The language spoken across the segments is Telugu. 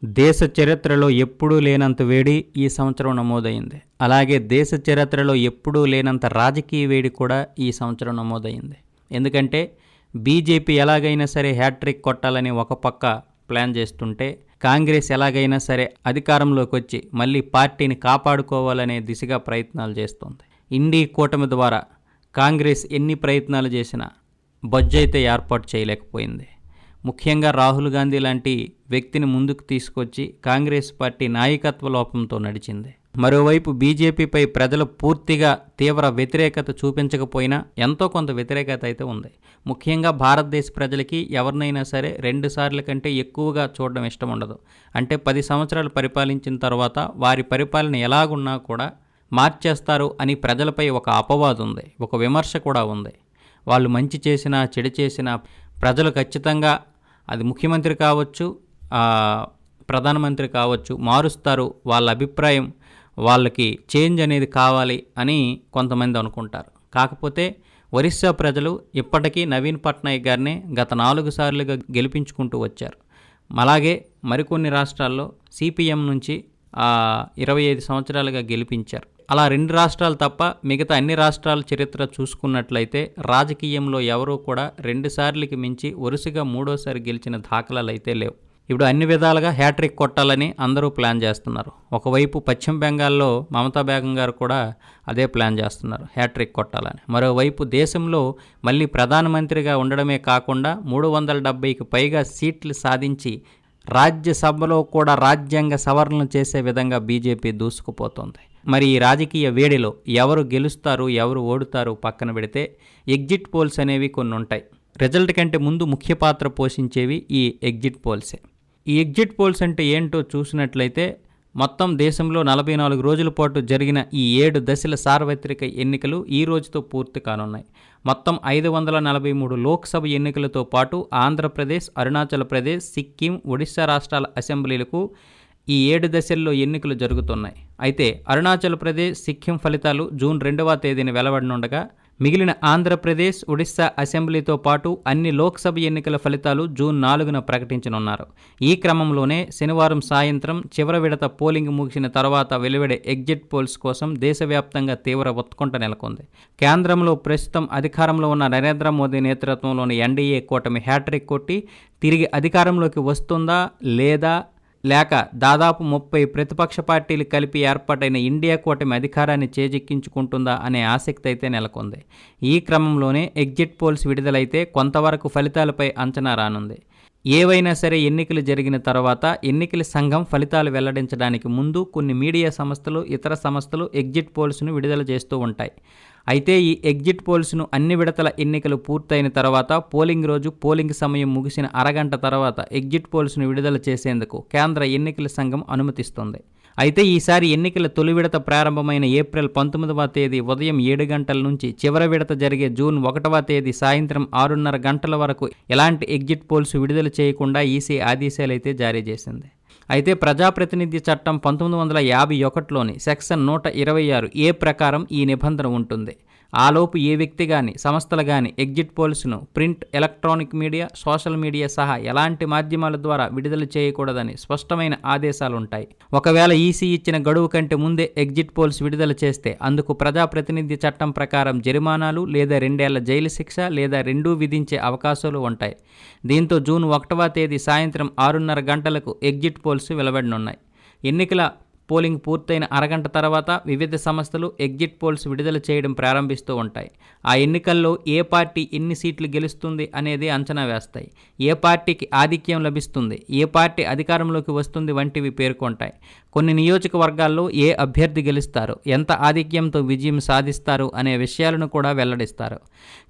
దేశ చరిత్రలో ఎప్పుడూ లేనంత వేడి ఈ సంవత్సరం నమోదైంది. అలాగే దేశ చరిత్రలో ఎప్పుడూ లేనంత రాజకీయ వేడి కూడా ఈ సంవత్సరం నమోదైంది. ఎందుకంటే బీజేపీ ఎలాగైనా సరే హ్యాట్రిక్ కొట్టాలని ఒక పక్క ప్లాన్ చేస్తుంటే, కాంగ్రెస్ ఎలాగైనా సరే అధికారంలోకి వచ్చి మళ్ళీ పార్టీని కాపాడుకోవాలనే దిశగా ప్రయత్నాలు చేస్తోంది. ఇండీ కూటమి ద్వారా కాంగ్రెస్ ఎన్ని ప్రయత్నాలు చేసినా బొజ్జైతే ఏర్పాటు చేయలేకపోయింది. ముఖ్యంగా రాహుల్ గాంధీ లాంటి వ్యక్తిని ముందుకు తీసుకొచ్చి కాంగ్రెస్ పార్టీ నాయకత్వ లోపంతో నడిచింది. మరోవైపు బీజేపీపై ప్రజలు పూర్తిగా తీవ్ర వ్యతిరేకత చూపించకపోయినా ఎంతో కొంత వ్యతిరేకత అయితే ఉంది. ముఖ్యంగా భారతదేశ ప్రజలకి ఎవరినైనా సరే 2 సార్ల కంటే ఎక్కువగా చూడడం ఇష్టం ఉండదు. అంటే 10 సంవత్సరాలు పరిపాలించిన తర్వాత వారి పరిపాలన ఎలాగున్నా కూడా మార్చేస్తారు అని ప్రజలపై ఒక అపవాదు ఉంది, ఒక విమర్శ కూడా ఉంది. వాళ్ళు మంచి చేసినా చెడు చేసినా ప్రజలు ఖచ్చితంగా అది ముఖ్యమంత్రి కావచ్చు, ప్రధానమంత్రి కావచ్చు, మారుస్తారు. వాళ్ళ అభిప్రాయం, వాళ్ళకి చేంజ్ అనేది కావాలి అని కొంతమంది అనుకుంటారు. కాకపోతే ఒరిస్సా ప్రజలు ఇప్పటికీ నవీన్ పట్నాయక్ గారిని గత 4 సార్లుగా గెలిపించుకుంటూ వచ్చారు. అలాగే మరికొన్ని రాష్ట్రాల్లో సిపిఎం నుంచి 25 సంవత్సరాలుగా గెలిపించారు. అలా 2 రాష్ట్రాలు తప్ప మిగతా అన్ని రాష్ట్రాల చరిత్ర చూసుకున్నట్లయితే రాజకీయంలో ఎవరూ కూడా 2 సార్లకి మించి వరుసగా 3వసారి గెలిచిన దాఖలాలు అయితే లేవు. ఇప్పుడు అన్ని విధాలుగా హ్యాట్రిక్ కొట్టాలని అందరూ ప్లాన్ చేస్తున్నారు. ఒకవైపు పశ్చిమ బెంగాల్లో మమతా బేగం గారు కూడా అదే ప్లాన్ చేస్తున్నారు, హ్యాట్రిక్ కొట్టాలని. మరోవైపు దేశంలో మళ్ళీ ప్రధానమంత్రిగా ఉండడమే కాకుండా 370కి పైగా సీట్లు సాధించి రాజ్యసభలో కూడా రాజ్యాంగ సవరణలు చేసే విధంగా బీజేపీ దూసుకుపోతోంది. మరి ఈ రాజకీయ వేడిలో ఎవరు గెలుస్తారు, ఎవరు ఓడుతారు పక్కన పెడితే ఎగ్జిట్ పోల్స్ అనేవి కొన్ని ఉంటాయి. రిజల్ట్ కంటే ముందు ముఖ్య పాత్ర పోషించేవి ఈ ఎగ్జిట్ పోల్సే. ఈ ఎగ్జిట్ పోల్స్ అంటే ఏంటో చూసినట్లయితే మొత్తం దేశంలో 44 రోజుల పాటు జరిగిన ఈ 7 దశల సార్వత్రిక ఎన్నికలు ఈ రోజుతో పూర్తి కానున్నాయి. మొత్తం 543 లోక్సభ ఎన్నికలతో పాటు ఆంధ్రప్రదేశ్, అరుణాచల్ ప్రదేశ్, సిక్కిం, ఒడిశా రాష్ట్రాల అసెంబ్లీలకు ఈ 7 దశల్లో ఎన్నికలు జరుగుతున్నాయి. అయితే అరుణాచల్ ప్రదేశ్, సిక్కిం ఫలితాలు జూన్ 2వ తేదీన వెలువడనుండగా మిగిలిన ఆంధ్రప్రదేశ్, ఒడిశా అసెంబ్లీతో పాటు అన్ని లోక్సభ ఎన్నికల ఫలితాలు జూన్ 4న ప్రకటించనున్నారు. ఈ క్రమంలోనే శనివారం సాయంత్రం చివరి విడత పోలింగ్ ముగిసిన తర్వాత వెలువడే ఎగ్జిట్ పోల్స్ కోసం దేశవ్యాప్తంగా తీవ్ర ఉత్కంఠ నెలకొంది. కేంద్రంలో ప్రస్తుతం అధికారంలో ఉన్న నరేంద్ర మోదీ నేతృత్వంలోని ఎన్డీఏ కూటమి హ్యాట్రిక్ కొట్టి తిరిగి అధికారంలోకి వస్తుందా లేక దాదాపు 30 ప్రతిపక్ష పార్టీలు కలిపి ఏర్పాటైన ఇండియా కూటమి అధికారాన్ని చేజిక్కించుకుంటుందా అనే ఆసక్తి అయితే నెలకొంది. ఈ క్రమంలోనే ఎగ్జిట్ పోల్స్ విడుదలైతే కొంతవరకు ఫలితాలపై అంచనా రానుంది. ఏవైనా సరే ఎన్నికలు జరిగిన తర్వాత ఎన్నికల సంఘం ఫలితాలు వెల్లడించడానికి ముందు కొన్ని మీడియా సంస్థలు, ఇతర సంస్థలు ఎగ్జిట్ పోల్స్ను విడుదల చేస్తూ ఉంటాయి. అయితే ఈ ఎగ్జిట్ పోల్స్ను అన్ని విడతల ఎన్నికలు పూర్తయిన తర్వాత పోలింగ్ రోజు పోలింగ్ సమయం ముగిసిన అరగంట తర్వాత ఎగ్జిట్ పోల్స్ను విడుదల చేసేందుకు కేంద్ర ఎన్నికల సంఘం అనుమతిస్తుంది. అయితే ఈసారి ఎన్నికల తొలి విడత ప్రారంభమైన ఏప్రిల్ 19వ తేదీ ఉదయం 7 గంటల నుంచి చివరి విడత జరిగే జూన్ 1వ తేదీ సాయంత్రం 6:30 గంటల వరకు ఎలాంటి ఎగ్జిట్ పోల్స్ విడుదల చేయకుండా ఈసీ ఆదేశాలైతే జారీ చేసింది. అయితే ప్రజాప్రతినిధి చట్టం 1951లోని సెక్షన్ 126 ప్రకారం ఈ నిబంధన ఉంటుంది. ఆలోపు ఏ వ్యక్తి కానీ, సంస్థలు కానీ ఎగ్జిట్ పోల్స్ను print, electronic media, social media సహా ఎలాంటి మాధ్యమాల ద్వారా విడుదల చేయకూడదని స్పష్టమైన ఆదేశాలుంటాయి. ఒకవేళ ఈసీ ఇచ్చిన గడువు కంటే ముందే ఎగ్జిట్ పోల్స్ విడుదల చేస్తే అందుకు ప్రజాప్రతినిధి చట్టం ప్రకారం జరిమానాలు లేదా 2 ఏళ్ల జైలు శిక్ష లేదా రెండూ విధించే అవకాశాలు ఉంటాయి. దీంతో జూన్ 1వ తేదీ సాయంత్రం 6:30 గంటలకు ఎగ్జిట్ పోల్స్ వెలువడనున్నాయి. ఎన్నికల పోలింగ్ పూర్తయిన అరగంట తర్వాత వివిధ సంస్థలు ఎగ్జిట్ పోల్స్ విడుదల చేయడం ప్రారంభిస్తూ ఉంటాయి. ఆ ఎన్నికల్లో ఏ పార్టీ ఎన్ని సీట్లు గెలుస్తుంది అనేది అంచనా వేస్తాయి. ఏ పార్టీకి ఆధిక్యం లభిస్తుంది, ఏ పార్టీ అధికారంలోకి వస్తుంది వంటివి పేర్కొంటాయి. కొన్ని నియోజకవర్గాల్లో ఏ అభ్యర్థి గెలుస్తారు, ఎంత ఆధిక్యంతో విజయం సాధిస్తారు అనే విషయాలను కూడా వెల్లడిస్తారు.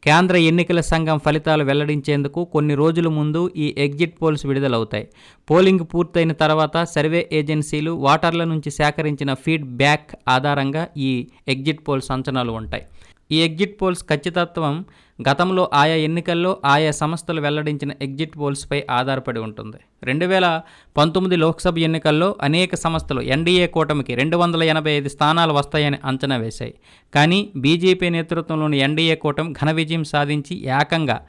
కేంద్ర ఎన్నికల సంఘం ఫలితాలు వెల్లడించేందుకు కొన్ని రోజుల ముందు ఈ ఎగ్జిట్ పోల్స్ విడుదలవుతాయి. పోలింగ్ పూర్తయిన తర్వాత సర్వే ఏజెన్సీలు ఓటర్ల నుంచి సేకరించిన ఫీడ్బ్యాక్ ఆధారంగా ఈ ఎగ్జిట్ పోల్స్ అంచనాలు ఉంటాయి. ఈ ఎగ్జిట్ పోల్స్ ఖచ్చితత్వం గతంలో ఆయా ఎన్నికల్లో ఆయా సంస్థలు వెల్లడించిన ఎగ్జిట్ పోల్స్పై ఆధారపడి ఉంటుంది. 2019 లోక్సభ ఎన్నికల్లో అనేక సంస్థలు ఎన్డీఏ కూటమికి 285 స్థానాలు వస్తాయని అంచనా వేశాయి. కానీ బీజేపీ నేతృత్వంలోని ఎన్డీఏ కూటమి ఘన విజయం సాధించి ఏకంగా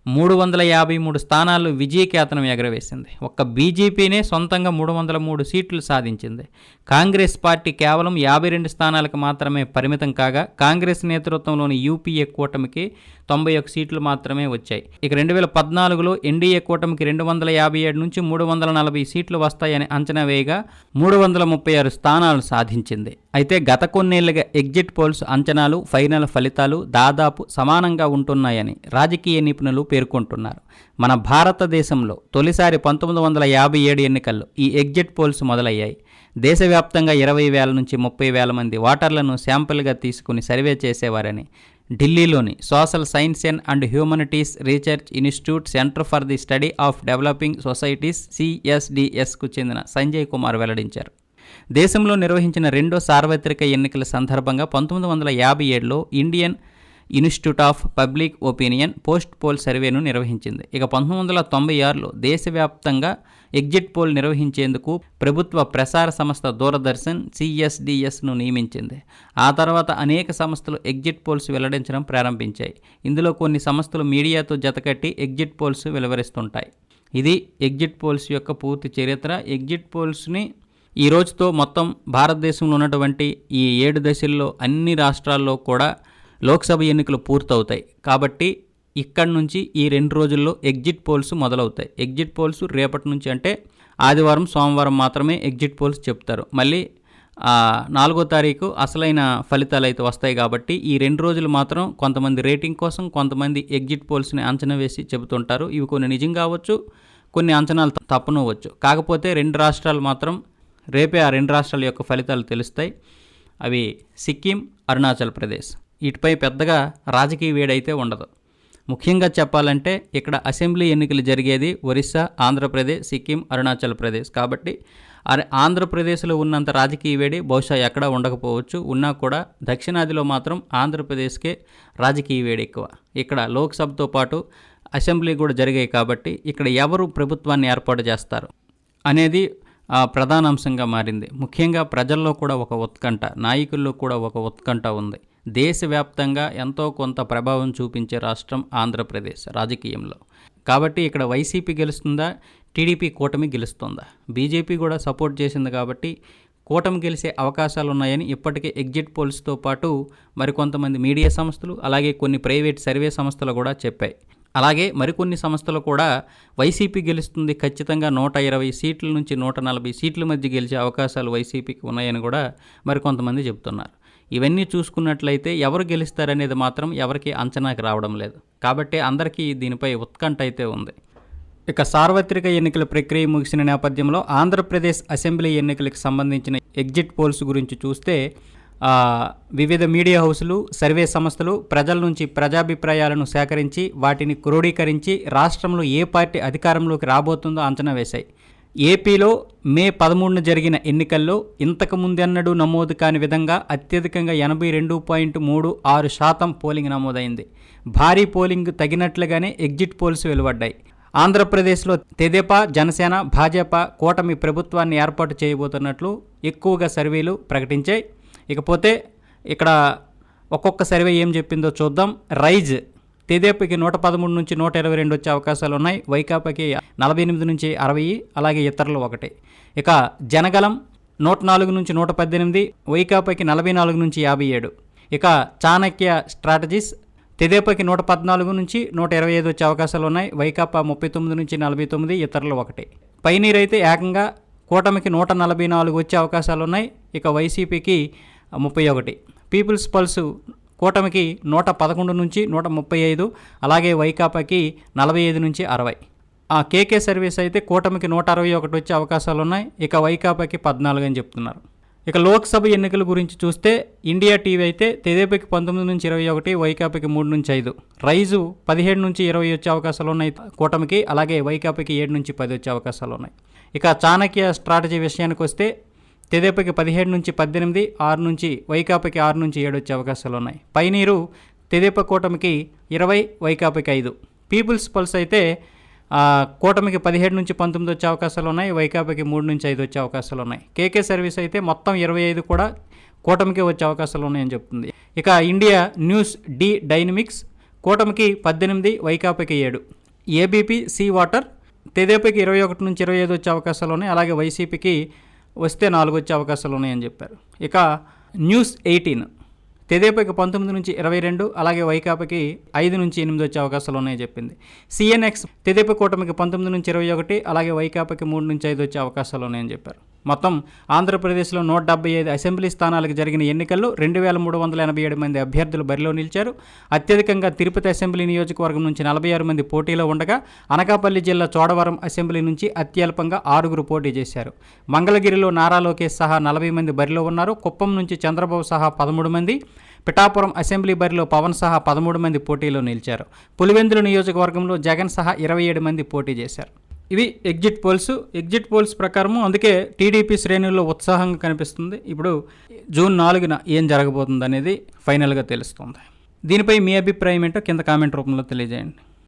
353 స్థానాలు విజయకేతనం ఎగరవేసింది. ఒక్క బీజేపీనే సొంతంగా 303 సీట్లు సాధించింది. కాంగ్రెస్ పార్టీ కేవలం 52 స్థానాలకు మాత్రమే పరిమితం కాగా కాంగ్రెస్ నేతృత్వంలోని యూపీఏ కూటమికి 91 సీట్లు మాత్రమే వచ్చాయి. ఇక 2014లో ఎన్డీఏ కూటమికి 257 నుంచి 340 సీట్లు వస్తాయని అంచనా వేయగా 336 స్థానాలు సాధించింది. అయితే గత కొన్నేళ్లుగా ఎగ్జిట్ పోల్స్ అంచనాలు, ఫైనల్ ఫలితాలు దాదాపు సమానంగా ఉంటున్నాయని రాజకీయ నిపుణులు పేర్కొంటున్నారు. మన భారతదేశంలో తొలిసారి 1957 ఎన్నికల్లో ఈ ఎగ్జిట్ పోల్స్ మొదలయ్యాయి. దేశవ్యాప్తంగా 20,000 నుంచి 30,000 మంది ఓటర్లను శాంపిల్గా తీసుకుని సర్వే చేసేవారని ఢిల్లీలోని social science and humanities research institute centre for the study of developing societies CSDSకు చెందిన సంజయ్ కుమార్ వెల్లడించారు. దేశంలో నిర్వహించిన రెండో సార్వత్రిక ఎన్నికల సందర్భంగా 1957లో Indian institute of public opinion post poll సర్వేను నిర్వహించింది. ఇక 1996లో దేశవ్యాప్తంగా ఎగ్జిట్ పోల్ నిర్వహించేందుకు ప్రభుత్వ ప్రసార సంస్థ దూరదర్శన్ CSDSను నియమించింది. ఆ తర్వాత అనేక సంస్థలు ఎగ్జిట్ పోల్స్ వెల్లడించడం ప్రారంభించాయి. ఇందులో కొన్ని సంస్థలు మీడియాతో జతకట్టి ఎగ్జిట్ పోల్స్ వెలువరిస్తుంటాయి. ఇది ఎగ్జిట్ పోల్స్ యొక్క పూర్తి చరిత్ర. ఎగ్జిట్ పోల్స్ని ఈ రోజుతో మొత్తం భారతదేశంలో ఉన్నటువంటి ఈ 7 దశల్లో అన్ని రాష్ట్రాల్లో కూడా లోక్సభ ఎన్నికలు పూర్తవుతాయి. కాబట్టి ఇక్కడి నుంచి ఈ 2 రోజుల్లో ఎగ్జిట్ పోల్స్ మొదలవుతాయి. ఎగ్జిట్ పోల్స్ రేపటి నుంచి అంటే ఆదివారం, సోమవారం మాత్రమే ఎగ్జిట్ పోల్స్ చెప్తారు. మళ్ళీ 4వ తారీఖు అసలైన ఫలితాలు అయితే వస్తాయి. కాబట్టి ఈ 2 రోజులు మాత్రం కొంతమంది రేటింగ్ కోసం, కొంతమంది ఎగ్జిట్ పోల్స్ని అంచనా వేసి చెబుతుంటారు. ఇవి కొన్ని నిజం కావచ్చు, కొన్ని అంచనాలు తప్పనవచ్చు. కాకపోతే 2 రాష్ట్రాలు మాత్రం రేపే ఆ 2 రాష్ట్రాల యొక్క ఫలితాలు తెలుస్తాయి. అవి సిక్కిం, అరుణాచల్ ప్రదేశ్. వీటిపై పెద్దగా రాజకీయ వేడైతే ఉండదు. ముఖ్యంగా చెప్పాలంటే ఇక్కడ అసెంబ్లీ ఎన్నికలు జరిగేది ఒరిస్సా, ఆంధ్రప్రదేశ్, సిక్కిం, అరుణాచల్ ప్రదేశ్. కాబట్టి ఆంధ్రప్రదేశ్లో ఉన్నంత రాజకీయ వేడి బహుశా ఎక్కడా ఉండకపోవచ్చు. ఉన్నా కూడా దక్షిణాదిలో మాత్రం ఆంధ్రప్రదేశ్కే రాజకీయ వేడి ఎక్కువ. ఇక్కడ లోక్సభతో పాటు అసెంబ్లీ కూడా జరిగాయి. కాబట్టి ఇక్కడ ఎవరు ప్రభుత్వాన్ని ఏర్పాటు చేస్తారు అనేది ప్రధాన అంశంగా మారింది. ముఖ్యంగా ప్రజల్లో కూడా ఒక ఉత్కంఠ, నాయకుల్లో కూడా ఒక ఉత్కంఠ ఉంది. దేశవ్యాప్తంగా ఎంతో కొంత ప్రభావం చూపించే రాష్ట్రం ఆంధ్రప్రదేశ్ రాజకీయంలో. కాబట్టి ఇక్కడ వైసీపీ గెలుస్తుందా, టీడీపీ కూటమి గెలుస్తుందా? బీజేపీ కూడా సపోర్ట్ చేసింది కాబట్టి కూటమి గెలిచే అవకాశాలు ఉన్నాయని ఇప్పటికే ఎగ్జిట్ పోల్స్తో పాటు మరికొంతమంది మీడియా సంస్థలు, అలాగే కొన్ని ప్రైవేట్ సర్వే సంస్థలు కూడా చెప్పాయి. అలాగే మరికొన్ని సంస్థలు కూడా వైసీపీ గెలుస్తుంది, ఖచ్చితంగా 120 సీట్ల నుంచి 140 సీట్ల మధ్య గెలిచే అవకాశాలు వైసీపీకి ఉన్నాయని కూడా మరికొంతమంది చెబుతున్నారు. ఇవన్నీ చూసుకున్నట్లయితే ఎవరు గెలుస్తారనేది మాత్రం ఎవరికి అంచనాకి రావడం లేదు. కాబట్టి అందరికీ దీనిపై ఉత్కంఠ అయితే ఉంది. ఇక సార్వత్రిక ఎన్నికల ప్రక్రియ ముగిసిన నేపథ్యంలో ఆంధ్రప్రదేశ్ అసెంబ్లీ ఎన్నికలకు సంబంధించిన ఎగ్జిట్ పోల్స్ గురించి చూస్తే వివిధ మీడియా హౌసులు, సర్వే సంస్థలు ప్రజల నుంచి ప్రజాభిప్రాయాలను సేకరించి వాటిని క్రోడీకరించి రాష్ట్రంలో ఏ పార్టీ అధికారంలోకి రాబోతుందో అంచనా వేశాయి. ఏపీలో మే 13న జరిగిన ఎన్నికల్లో ఇంతకు ముందెన్నడూ నమోదు కాని విధంగా అత్యధికంగా 82.36% పోలింగ్ నమోదైంది. భారీ పోలింగ్ తగినట్లుగానే ఎగ్జిట్ పోల్స్ వెలువడ్డాయి. ఆంధ్రప్రదేశ్లో తెదేపా, జనసేన, భాజపా కూటమి ప్రభుత్వాన్ని ఏర్పాటు చేయబోతున్నట్లు ఎక్కువగా సర్వేలు ప్రకటించాయి. ఇకపోతే ఇక్కడ ఒక్కొక్క సర్వే ఏం చెప్పిందో చూద్దాం. రైజ్ తెదేపాకి 113 నుంచి 122 వచ్చే అవకాశాలు ఉన్నాయి. వైకాపాకి 48 నుంచి 60, అలాగే ఇతరులు 1. ఇక జనగలం 104 నుంచి 118, వైకాపాకి 44 నుంచి 57. ఇక చాణక్య స్ట్రాటజీస్ తెదేపాకి 114 నుంచి 125 వచ్చే అవకాశాలు ఉన్నాయి. వైకాపా 39 నుంచి 49, ఇతరులు 1. పైనీర్ అయితే ఏకంగా కూటమికి 144 వచ్చే అవకాశాలు ఉన్నాయి. ఇక వైసీపీకి 31. పీపుల్స్ పల్స్ కూటమికి 111 నుంచి 135, అలాగే వైకాపాకి 45 నుంచి 60. కేకే సర్వీస్ అయితే కూటమికి 161 వచ్చే అవకాశాలు ఉన్నాయి. ఇక వైకాపాకి 14 అని చెప్తున్నారు. ఇక లోక్సభ ఎన్నికల గురించి చూస్తే ఇండియా టీవీ అయితే తెదేపాకి 19 నుంచి 21, వైకాపాకి 3 నుంచి 5, రైజు 17 నుంచి 20 వచ్చే అవకాశాలు ఉన్నాయి కూటమికి, అలాగే వైకాపాకి 7 నుంచి 10 వచ్చే అవకాశాలు ఉన్నాయి. ఇక చాణక్య స్ట్రాటజీ విషయానికి వస్తే తెదేపాకి 17 నుంచి 18, 6 నుంచి వైకాపాకి 6 నుంచి 7 వచ్చే అవకాశాలు ఉన్నాయి. పైనీరు తెదేపా కూటమికి 20, వైకాపాకి 5. పీపుల్స్ పల్స్ అయితే కూటమికి 17 నుంచి 19 వచ్చే అవకాశాలు ఉన్నాయి. వైకాపాకి 3 నుంచి 5 వచ్చే అవకాశాలు ఉన్నాయి. కేకే సర్వీస్ అయితే మొత్తం 25 కూడా కూటమికి వచ్చే అవకాశాలు ఉన్నాయని చెప్తుంది. ఇక ఇండియా న్యూస్ డి డైనమిక్స్ కూటమికి 18, వైకాపాకి 7. ఏబీపీ సి వాటర్ తెదేపాకి 21 నుంచి 25 వచ్చే అవకాశాలు ఉన్నాయి. అలాగే వైసీపీకి వస్తే 4 వచ్చే అవకాశాలు ఉన్నాయని చెప్పారు. ఇక న్యూస్ 18 తెదేపాకి 19 నుంచి 22, అలాగే వైకాపాకి 5 నుంచి 8 వచ్చే అవకాశాలు ఉన్నాయని చెప్పింది. సిఎన్ఎక్స్ తెదేపా కూటమికి 19 నుంచి 21, అలాగే వైకాపాకి 3 నుంచి 5 వచ్చే అవకాశాలు ఉన్నాయని చెప్పారు. మొత్తం ఆంధ్రప్రదేశ్లో 175 అసెంబ్లీ స్థానాలకు జరిగిన ఎన్నికల్లో 2387 మంది అభ్యర్థులు బరిలో నిలిచారు. అత్యధికంగా తిరుపతి అసెంబ్లీ నియోజకవర్గం నుంచి 46 మంది పోటీలో ఉండగా, అనకాపల్లి జిల్లా చోడవరం అసెంబ్లీ నుంచి అత్యల్పంగా 6 పోటీ చేశారు. మంగళగిరిలో నారా లోకేష్ సహా 40 మంది బరిలో ఉన్నారు. కుప్పం నుంచి చంద్రబాబు సహా 13 మంది, పిఠాపురం అసెంబ్లీ బరిలో పవన్ సహా 13 మంది పోటీలో నిలిచారు. పులివెందుల నియోజకవర్గంలో జగన్ సహా 27 మంది పోటీ చేశారు. ఇవి ఎగ్జిట్ పోల్స్ ప్రకారము. అందుకే టీడీపీ శ్రేణుల్లో ఉత్సాహంగా కనిపిస్తుంది. ఇప్పుడు జూన్ 4న ఏం జరగబోతుంది అనేది ఫైనల్గా తెలుస్తుంది. దీనిపై మీ అభిప్రాయం ఏంటో కింద కామెంట్ రూపంలో తెలియజేయండి.